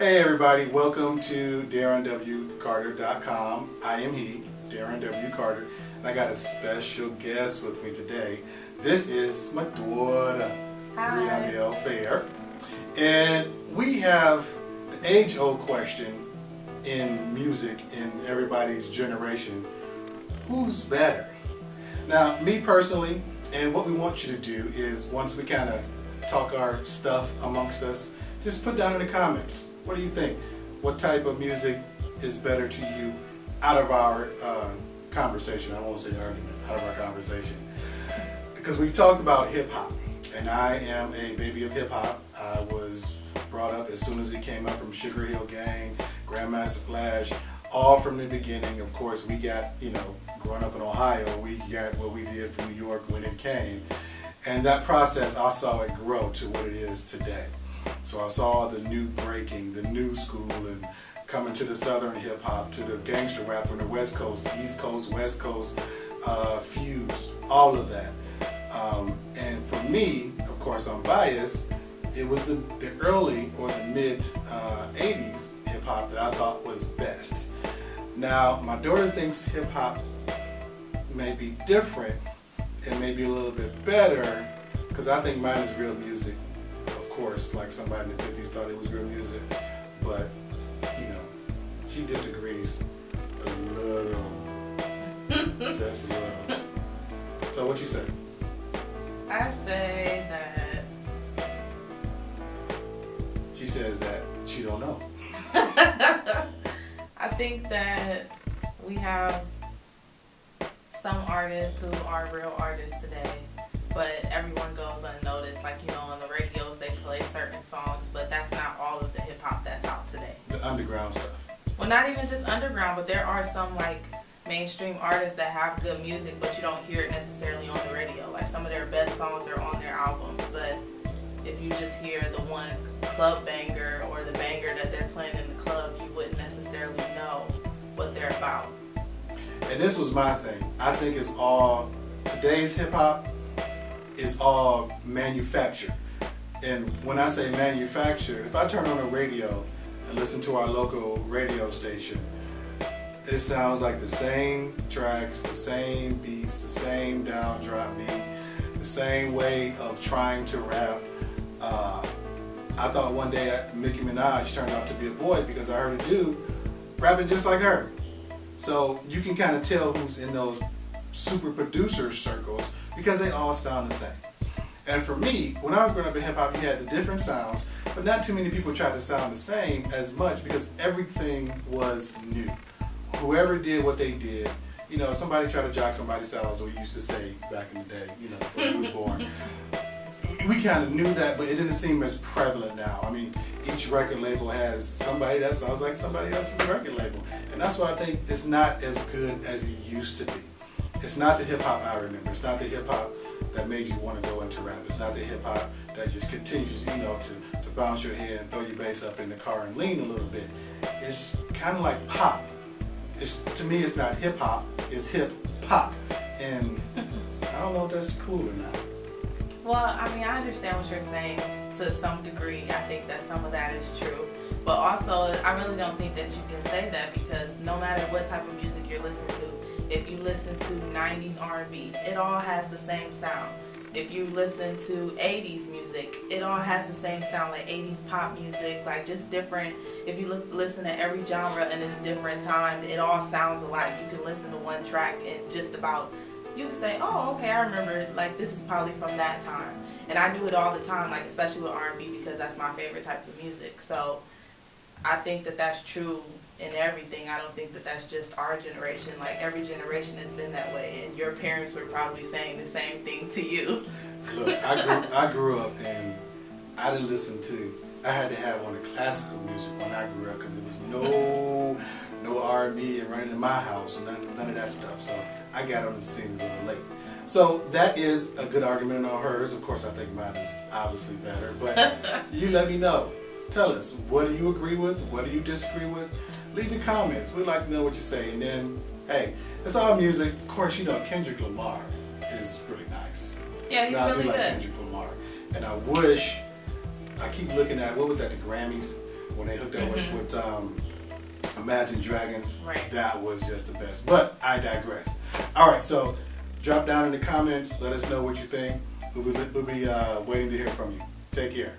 Hey everybody, welcome to DarrenWCarter.com. I am he, Darren W. Carter, and I got a special guest with me today. This is my daughter, Brianna Fair. And we have the age-old question in music in everybody's generation: who's better? Now, me personally, and what we want you to do is, once we kind of talk our stuff amongst us, just put down in the comments, what do you think? What type of music is better to you out of our conversation? I won't say argument, out of our conversation. Because we talked about hip-hop, and I am a baby of hip-hop. I was brought up as soon as it came up from Sugar Hill Gang, Grandmaster Flash, all from the beginning. Of course, we got, growing up in Ohio, we got what we did from New York when it came. And that process, I saw it grow to what it is today. So I saw the new breaking, the new school, and coming to the southern hip hop, to the gangster rap from the West Coast, the East Coast, West Coast, fused, all of that. And for me, of course I'm biased, it was the early or the mid 80s hip hop that I thought was best. Now, my daughter thinks hip hop may be different and maybe a little bit better, because I think mine is real music. Of course, like somebody in the 50s thought it was real music, but she disagrees a little, just a little. So what you say? I say that she says that she don't know. I think that we have some artists who are real artists today, but everyone goes unnoticed. Like, on the radios they play certain songs, but that's not all of the hip hop that's out today. The underground stuff. Well, not even just underground, but there are some mainstream artists that have good music, but you don't hear it necessarily on the radio. Like, some of their best songs are on their albums, but if you just hear the one club banger or the banger that they're playing in the club, you wouldn't necessarily know what they're about. And this was my thing. I think it's all, today's hip hop is all manufactured. And when I say manufactured, if I turn on the radio and listen to our local radio station, it sounds like the same tracks, the same beats, the same down drop beat, the same way of trying to rap. I thought one day Nicki Minaj turned out to be a boy because I heard a dude rapping just like her. So you can kind of tell who's in those super producer circles because they all sound the same. And for me, when I was growing up in hip hop, you had the different sounds, but not too many people tried to sound the same as much because everything was new. Whoever did what they did, somebody tried to jock somebody's style, as we used to say back in the day, before he was born. We kind of knew that, but it didn't seem as prevalent now. I mean, each record label has somebody that sounds like somebody else's record label. And that's why I think it's not as good as it used to be. It's not the hip hop I remember. It's not the hip hop that made you want to go into rap. It's not the hip hop that just continues, to bounce your head and throw your bass up in the car and lean a little bit. It's kind of like pop. To me, it's not hip hop. It's hip pop. And I don't know if that's cool or not. Well, I understand what you're saying to some degree. I think that some of that is true. But also, I really don't think that you can say that, because no matter what type of music you're listening to, if you listen to 90s R&B, it all has the same sound. If you listen to 80s music, it all has the same sound, like 80s pop music, like just different. If you listen to every genre in its different time, it all sounds alike. You can listen to one track and just about, you can say, oh, okay, I remember, this is probably from that time. And I do it all the time, especially with R&B, because that's my favorite type of music. So I think that that's true in everything. I don't think that that's just our generation. Every generation has been that way, and your parents were probably saying the same thing to you. Look, I grew up and I didn't listen to, I had to have one of classical music when I grew up, because there was no R&B running in my house, and none of that stuff. So I got on the scene a little late. So that is a good argument on hers. Of course, I think mine is obviously better, but you let me know. Tell us, what do you agree with? What do you disagree with? Leave your comments. We'd like to know what you say. And then, hey, it's all music. Of course, Kendrick Lamar is really nice. Yeah, he's really good. I do like Kendrick Lamar. And I wish, I keep looking at, what was that, the Grammys? when they hooked up with Imagine Dragons. Right. That was just the best. But I digress. All right, so drop down in the comments. Let us know what you think. We'll be waiting to hear from you. Take care.